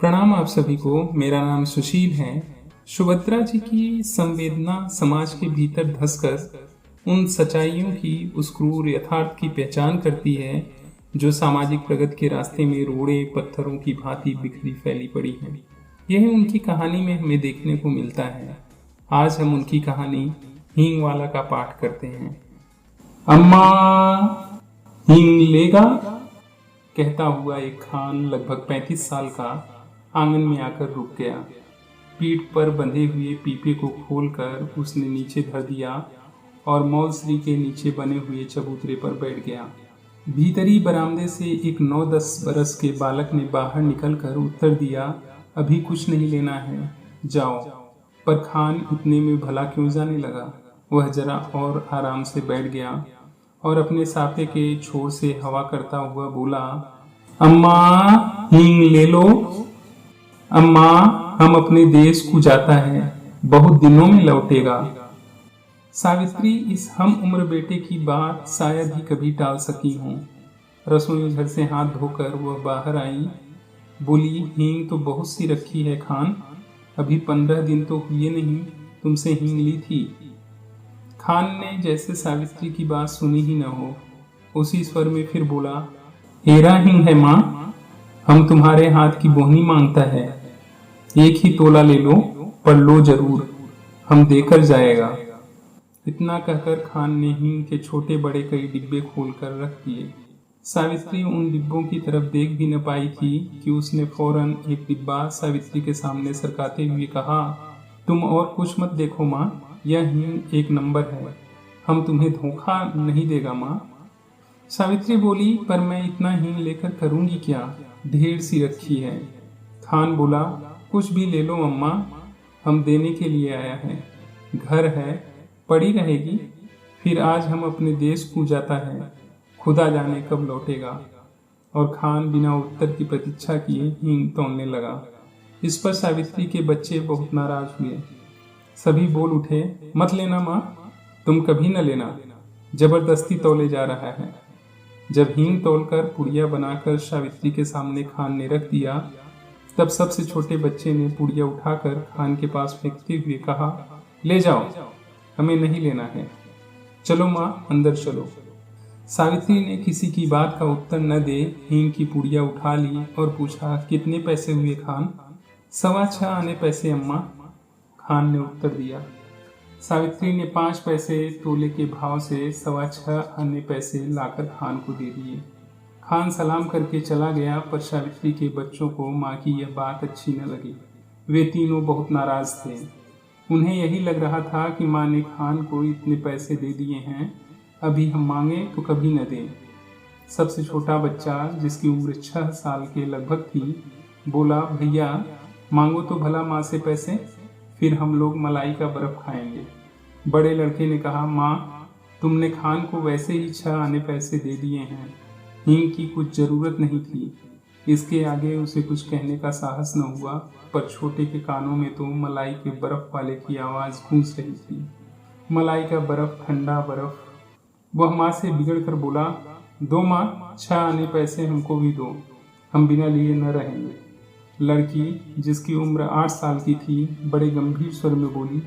प्रणाम आप सभी को। मेरा नाम सुशील है। सुभद्रा जी की संवेदना समाज के भीतर धंसकर उन सच्चाइयों की, उस क्रूर यथार्थ की पहचान करती है जो सामाजिक प्रगति के रास्ते में रोड़े पत्थरों की भांति बिखरी फैली पड़ी है। यह उनकी कहानी में हमें देखने को मिलता है। आज हम उनकी कहानी हींग वाला का पाठ करते हैं। अम्मा, हींग लेगा? कहता हुआ एक खान लगभग 35 साल का आंगन में आकर रुक गया। पीठ पर बंधे हुए पीपे को खोलकर उसने नीचे धर दिया और मौलश्री के नीचे बने हुए चबूतरे पर बैठ गया। भीतरी बरामदे से एक 9-10 बरस के बालक ने बाहर निकलकर उत्तर दिया, अभी कुछ नहीं लेना है, जाओ। पर खान इतने में भला क्यों जाने लगा। वह जरा और आराम से बैठ गया और अपने साफे के छोर से हवा करता हुआ बोला, अम्मा, हींग ले लो। अम्मा, हम अपने देश को जाता है, बहुत दिनों में लौटेगा। सावित्री इस हम उम्र बेटे की बात शायद ही कभी टाल सकी हूँ। रसोई घर से हाथ धोकर वह बाहर आई। बोली, हींग तो बहुत सी रखी है खान, अभी 15 दिन तो हुए नहीं तुमसे हींग ली थी। खान ने जैसे सावित्री की बात सुनी ही न हो, उसी स्वर में फिर बोला, हेरा हींग है माँ, हम तुम्हारे हाथ की बोहनी मांगता है। एक ही तोला ले लो, पर लो जरूर, हम देकर जाएगा। इतना कहकर खान ने हींग के छोटे बड़े कई डिब्बे खोलकर रख दिए। सावित्री उन डिब्बों की तरफ देख भी न पाई थी कि उसने फौरन एक डिब्बा सावित्री के सामने सरकाते हुए कहा, तुम और कुछ मत देखो माँ, यह हींग एक नंबर है, हम तुम्हें धोखा नहीं देगा माँ। सावित्री बोली, पर मैं इतना हींग लेकर करूंगी क्या, ढेर सी रखी है। खान बोला, कुछ भी ले लो अम्मा, हम देने के लिए आया है, घर है, पड़ी रहेगी। फिर आज हम अपने देश को जाता है, खुदा जाने कब लौटेगा। और खान बिना उत्तर की प्रतीक्षा किए हींग तोड़ने लगा। इस पर सावित्री के बच्चे बहुत नाराज हुए। सभी बोल उठे, मत लेना माँ, तुम कभी न लेना, जबरदस्ती तौले जा रहा है। जब हींग तोलकर पुड़िया बनाकर सावित्री के सामने खान ने रख दिया, तब सबसे छोटे बच्चे ने पुड़िया उठाकर खान के पास फेंकते हुए कहा, ले जाओ, हमें नहीं लेना है, चलो माँ अंदर चलो। सावित्री ने किसी की बात का उत्तर न दे हींग की पुड़िया उठा ली और पूछा, कितने पैसे हुए खान? 6.25 आने पैसे अम्मा, खान ने उत्तर दिया। सावित्री ने 5 पैसे तोले के भाव से 6.25 आने पैसे लाकर खान को दे दिए। खान सलाम करके चला गया, पर सावित्री के बच्चों को माँ की यह बात अच्छी न लगी। वे तीनों बहुत नाराज थे। उन्हें यही लग रहा था कि माँ ने खान को इतने पैसे दे दिए हैं, अभी हम मांगे तो कभी न दें। सबसे छोटा बच्चा, जिसकी उम्र 6 साल के लगभग थी, बोला, भैया मांगो तो भला माँ से पैसे, फिर हम लोग मलाई का बर्फ खाएंगे। बड़े लड़के ने कहा, माँ तुमने खान को वैसे ही 6 आने पैसे दे दिए हैं, हींग की कुछ जरूरत नहीं थी। इसके आगे उसे कुछ कहने का साहस न हुआ, पर छोटे के कानों में तो मलाई के बर्फ वाले की आवाज गूंज रही थी। मलाई का बर्फ, ठंडा बर्फ। वह माँ से बिगड़ कर बोला, दो माँ, 6 आने पैसे हमको भी दो, हम बिना लिए न रहेंगे। लड़की, जिसकी उम्र 8 साल की थी, बड़े गंभीर स्वर में बोली,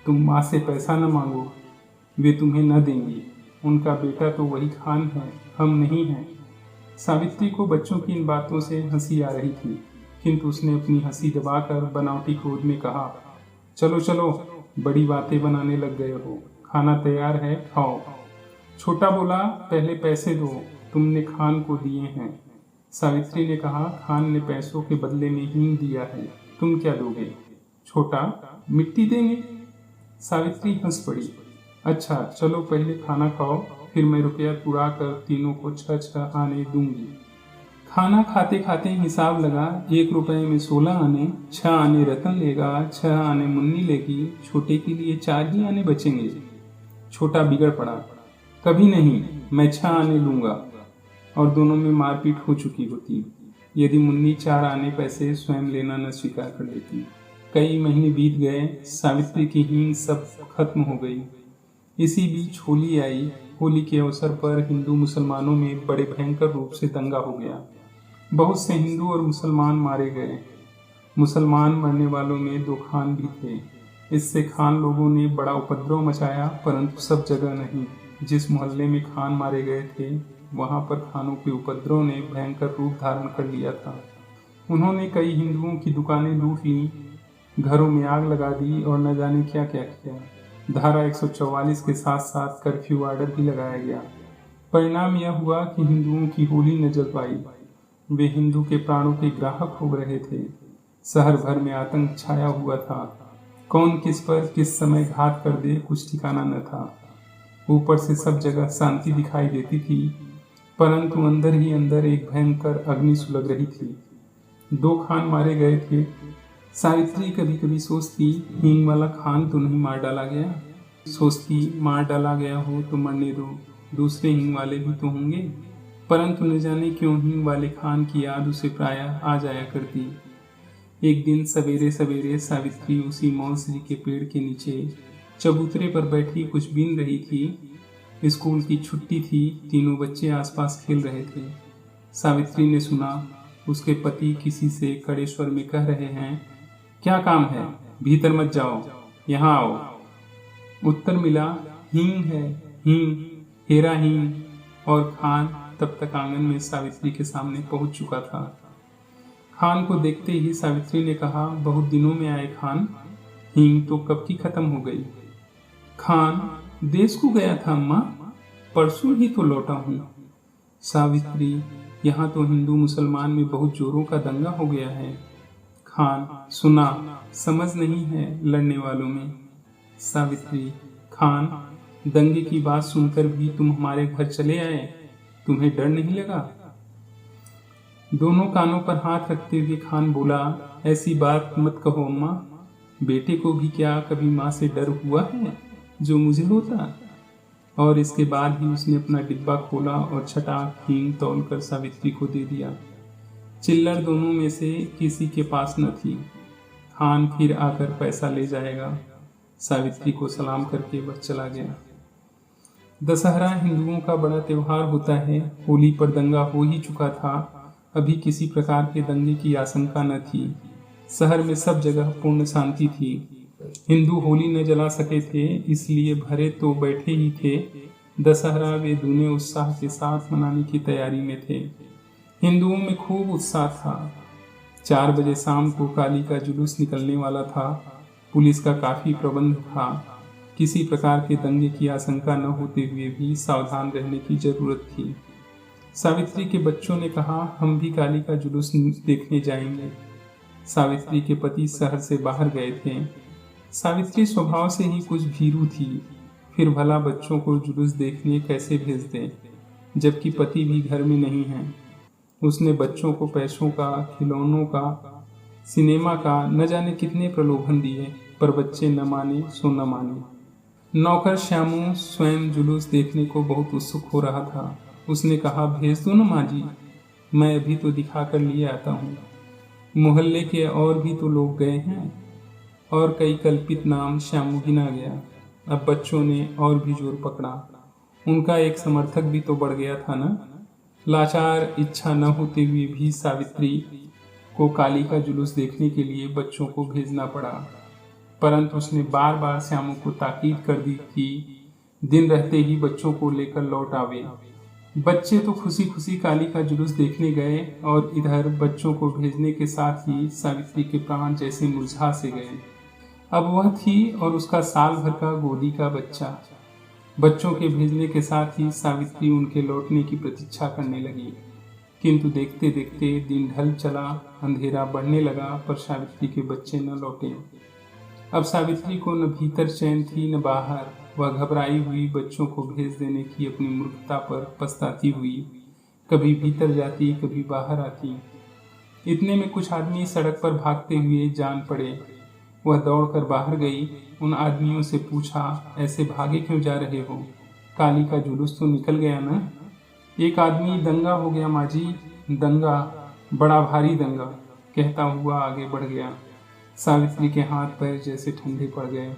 तुम माँ से पैसा न मांगो, वे तुम्हें न देंगी, उनका बेटा तो वही खान है, हम नहीं हैं। सावित्री को बच्चों की इन बातों से हंसी आ रही थी, किंतु उसने अपनी हंसी दबाकर बनावटी क्रोध में कहा, चलो चलो, बड़ी बातें बनाने लग गए हो, खाना तैयार है, खाओ। छोटा बोला, पहले पैसे दो, तुमने खान को दिए हैं। सावित्री ने कहा, खान ने पैसों के बदले में हींग दिया है, तुम क्या दोगे? छोटा, मिट्टी देंगे। सावित्री हंस पड़ी। अच्छा चलो, पहले खाना खाओ, फिर मैं रुपया उड़ा कर तीनों को 6 आने दूंगी। खाना खाते खाते हिसाब लगा, 1 रुपये में 16 आने, 6 आने रतन लेगा, 6 आने मुन्नी लेगी, छोटे के लिए 4 ही आने बचेंगे। छोटा बिगड़ पड़ा, कभी नहीं, मैं 6 आने लूंगा। और दोनों में मारपीट हो चुकी होती यदि मुन्नी 4 आने पैसे स्वयं लेना न स्वीकार कर लेती। कई महीने बीत गए, सावित्री की हींग सब खत्म हो गई। इसी बीच होली आई। होली के अवसर पर हिंदू मुसलमानों में बड़े भयंकर रूप से दंगा हो गया। बहुत से हिंदू और मुसलमान मारे गए। मुसलमान मरने वालों में 2 खान भी थे। इससे खान लोगों ने बड़ा उपद्रव मचाया, परंतु सब जगह नहीं। जिस मोहल्ले में खान मारे गए थे वहां पर खानों के उपद्रव ने भयंकर रूप धारण कर लिया था। उन्होंने कई हिंदुओं की दुकानें लूट ली, घरों में आग लगा दी और न जाने क्या क्या किया। धारा 144 के साथ साथ कर्फ्यू ऑर्डर भी लगाया गया। परिणाम यह हुआ कि हिंदुओं की होली न जल पाई। वे हिंदू के प्राणों के ग्राहक हो रहे थे। शहर भर में आतंक छाया हुआ था। कौन किस पर किस समय घात कर दे कुछ ठिकाना न था। ऊपर से सब जगह शांति दिखाई देती थी, परंतु अंदर ही अंदर एक भयंकर अग्नि सुलग रही थी। 2 खान मारे गए थे। सावित्री कभी कभी सोचती, हींग वाला खान तो नहीं मार डाला गया। सोचती, मार डाला गया हो तो मरने दो, दूसरे हींग वाले भी तो होंगे। परंतु न जाने क्यों हींग वाले खान की याद उसे प्रायः आ जाया करती। एक दिन सवेरे सवेरे सावित्री उसी मौसरी के पेड़ के नीचे चबूतरे पर बैठी कुछ बीन रही थी। स्कूल की छुट्टी थी, तीनों बच्चे आसपास खेल रहे थे। सावित्री ने सुना उसके पति किसी से कड़े स्वर में कह रहे हैं, क्या काम है, भीतर मत जाओ, यहाँ आओ। उत्तर मिला, हींग है, हींग, हेरा हींग। और खान तब तक आंगन में सावित्री के सामने पहुंच चुका था। खान को देखते ही सावित्री ने कहा, बहुत दिनों में आए खान, हींग तो कब की खत्म हो गई। खान, देश को गया था अम्मा, परसों ही तो लौटा हूँ। सावित्री, यहाँ तो हिंदू मुसलमान में बहुत जोरों का दंगा हो गया है। खान, सुना, समझ नहीं है लड़ने वालों में। सावित्री, खान, दंगे की बात सुनकर भी तुम हमारे घर चले आए, तुम्हें डर नहीं लगा। दोनों कानों पर हाथ रखते हुए खान बोला, ऐसी बात मत कहो अम्मा, बेटे को भी क्या कभी माँ से डर हुआ है जो मुझे होता। और इसके बाद ही उसने अपना डिब्बा खोला और छटाक हींग तौल कर सावित्री को दे दिया। चिल्लर दोनों में से किसी के पास न थी। खान फिर आकर पैसा ले जाएगा। सावित्री को सलाम करके वह चला गया। दशहरा हिंदुओं का बड़ा त्योहार होता है। होली पर दंगा हो ही चुका था, अभी किसी प्रकार के दंगे की आशंका न थी। शहर में सब जगह पूर्ण शांति थी। हिंदू होली न जला सके थे, इसलिए भरे तो बैठे ही थे। दशहरा वे दूने उत्साह के साथ मनाने की तैयारी में थे। हिंदुओं में खूब उत्साह था। 4 बजे शाम को काली का जुलूस निकलने वाला था। पुलिस का काफी प्रबंध था। किसी प्रकार के दंगे की आशंका न होते हुए भी सावधान रहने की जरूरत थी। सावित्री के बच्चों ने कहा, हम भी काली का जुलूस देखने जाएंगे। सावित्री के पति शहर से बाहर गए थे। सावित्री स्वभाव से ही कुछ भीरू थी, फिर भला बच्चों को जुलूस देखने कैसे भेज दे, जबकि पति भी घर में नहीं है। उसने बच्चों को पैसों का, खिलौनों का, सिनेमा का न जाने कितने प्रलोभन दिए, पर बच्चे न माने सो न माने। नौकर श्यामू स्वयं जुलूस देखने को बहुत उत्सुक हो रहा था। उसने कहा, भेज दो न माँ जी, मैं अभी तो दिखा कर लिए आता हूँ। मोहल्ले के और भी तो लोग गए हैं। और कई कल्पित नाम श्यामू गिना गया। अब बच्चों ने और भी जोर पकड़ा। उनका एक समर्थक भी तो बढ़ गया था ना। लाचार इच्छा न होते हुए भी सावित्री को काली का जुलूस देखने के लिए बच्चों को भेजना पड़ा, परंतु उसने बार बार श्यामू को ताकीद कर दी कि दिन रहते ही बच्चों को लेकर लौट आवे। बच्चे तो खुशी खुशी काली का जुलूस देखने गए और इधर बच्चों को भेजने के साथ ही सावित्री के प्राण जैसे मुरझा से गए। अब वह थी और उसका साल भर का गोदी का बच्चा। बच्चों के भेजने के साथ ही सावित्री उनके लौटने की प्रतीक्षा करने लगी, किंतु देखते देखते दिन ढल चला, अंधेरा बढ़ने लगा, पर सावित्री के बच्चे न लौटे। अब सावित्री को न भीतर चैन थी न बाहर। वह घबराई हुई बच्चों को भेज देने की अपनी मूर्खता पर पछताती हुई कभी भीतर जाती कभी बाहर आती। इतने में कुछ आदमी सड़क पर भागते हुए जान पड़े। वह दौड़कर बाहर गई। उन आदमियों से पूछा, ऐसे भागे क्यों जा रहे हो? काली का जुलूस तो निकल गया ना? एक आदमी, दंगा हो गया माँ जी, दंगा, बड़ा भारी दंगा, कहता हुआ आगे बढ़ गया। सावित्री के हाथ पैर जैसे ठंडे पड़ गए।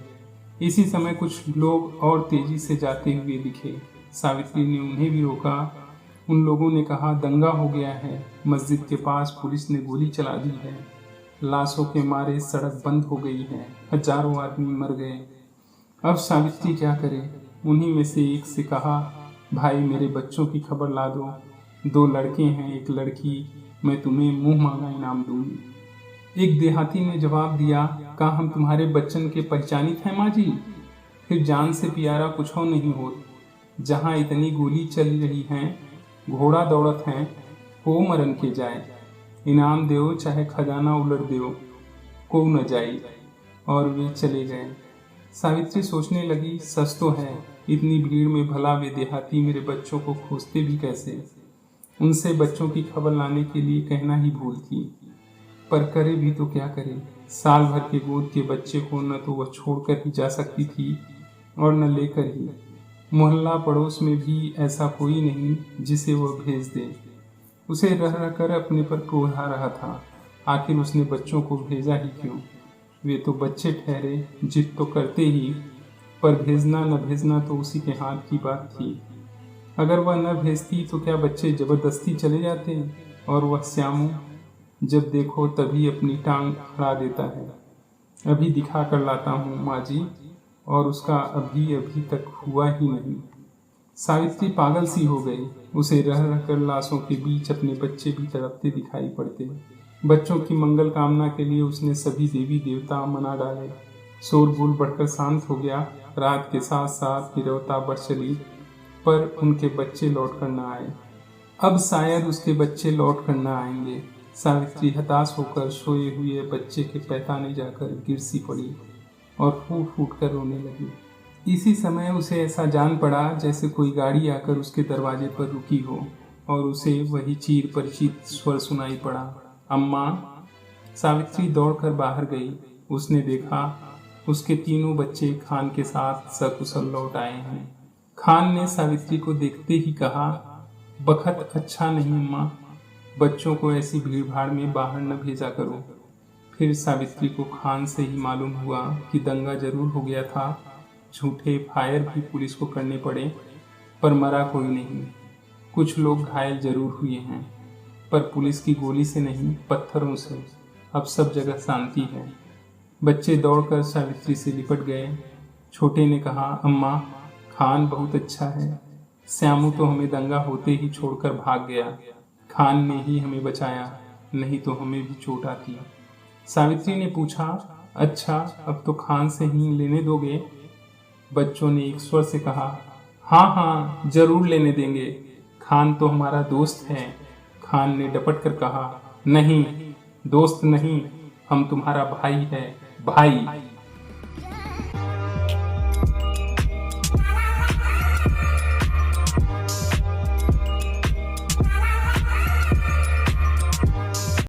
इसी समय कुछ लोग और तेजी से जाते हुए दिखे। सावित्री ने उन्हें भी रोका। उन लोगों ने कहा, दंगा हो गया है, मस्जिद के पास पुलिस ने गोली चला दी है। लाशों के मारे सड़क बंद हो गई है, हजारों आदमी मर गए। अब सावित्री क्या करे? उन्हीं में से एक से कहा, भाई मेरे बच्चों की खबर ला दो, 2 लड़के हैं, 1 लड़की, मैं तुम्हें मुंह मांगा इनाम दूंगी। एक देहाती ने जवाब दिया, का हम तुम्हारे बच्चन के पहचानित हैं माँ जी? फिर जान से प्यारा कुछ हो नहीं हो, जहाँ इतनी गोली चल रही हैं, घोड़ा दौड़त हैं, हो मरन के जाए, इनाम दो चाहे खजाना उलट दो, को न जाई। और वे चले गए। सावित्री सोचने लगी, सच तो है, इतनी भीड़ में भला वे देहाती मेरे बच्चों को खोजते भी कैसे? उनसे बच्चों की खबर लाने के लिए कहना ही भूल थी, पर करे भी तो क्या करे? साल भर के गोद के बच्चे को न तो वह छोड़कर ही जा सकती थी और न लेकर ही। मोहल्ला पड़ोस में भी ऐसा कोई नहीं जिसे वह भेज दे। उसे रह रह कर अपने पर क्रोध आ रहा था। आखिर उसने बच्चों को भेजा ही क्यों? वे तो बच्चे ठहरे, जिद तो करते ही, पर भेजना न भेजना तो उसी के हाथ की बात थी। अगर वह न भेजती तो क्या बच्चे जबरदस्ती चले जाते? और वह श्यामू जब देखो तभी अपनी टांग अड़ा देता है, अभी दिखा कर लाता हूँ माँ जी, और उसका अभी अभी तक हुआ ही नहीं। सावित्री पागल सी हो गई। उसे रह रह कर लाशों के बीच अपने बच्चे भी तड़पते दिखाई पड़ते। बच्चों की मंगल कामना के लिए उसने सभी देवी देवता मना डाले। शोरगुल बढ़कर शांत हो गया। रात के साथ साथ नीरवता बढ़ चली, पर उनके बच्चे लौट कर न आए। अब शायद उसके बच्चे लौट कर न आएंगे। सावित्री हताश होकर सोए हुए बच्चे के पैताने जाकर गिर सी पड़ी और फूट फूट कर रोने लगी। इसी समय उसे ऐसा जान पड़ा जैसे कोई गाड़ी आकर उसके दरवाजे पर रुकी हो, और उसे वही चीर परिचित स्वर सुनाई पड़ा, अम्मा। सावित्री दौड़कर बाहर गई। उसने देखा उसके तीनों बच्चे खान के साथ सकुशल लौट आए हैं। खान ने सावित्री को देखते ही कहा, बखत अच्छा नहीं अम्मा, बच्चों को ऐसी भीड़ भाड़ में बाहर न भेजा करो। फिर सावित्री को खान से ही मालूम हुआ कि दंगा जरूर हो गया था। झूठे फायर भी पुलिस को करने पड़े, पर मरा कोई नहीं। कुछ लोग घायल जरूर हुए हैं, पर पुलिस की गोली से नहीं, पत्थरों से। अब सब जगह शांति है। बच्चे दौड़कर सावित्री से लिपट गए। छोटे ने कहा, अम्मा, खान बहुत अच्छा है। श्यामू तो हमें दंगा होते ही छोड़कर भाग गया। खान ने ही हमें बचाया, नहीं तो हमें भी चोट आती। सावित्री ने पूछा, अच्छा, अब तो खान से ही लेने दोगे? बच्चों ने एक स्वर से कहा, हाँ हाँ, जरूर लेने देंगे, खान तो हमारा दोस्त है। खान ने डपट कर कहा, नहीं, दोस्त नहीं, हम तुम्हारा भाई है, भाई।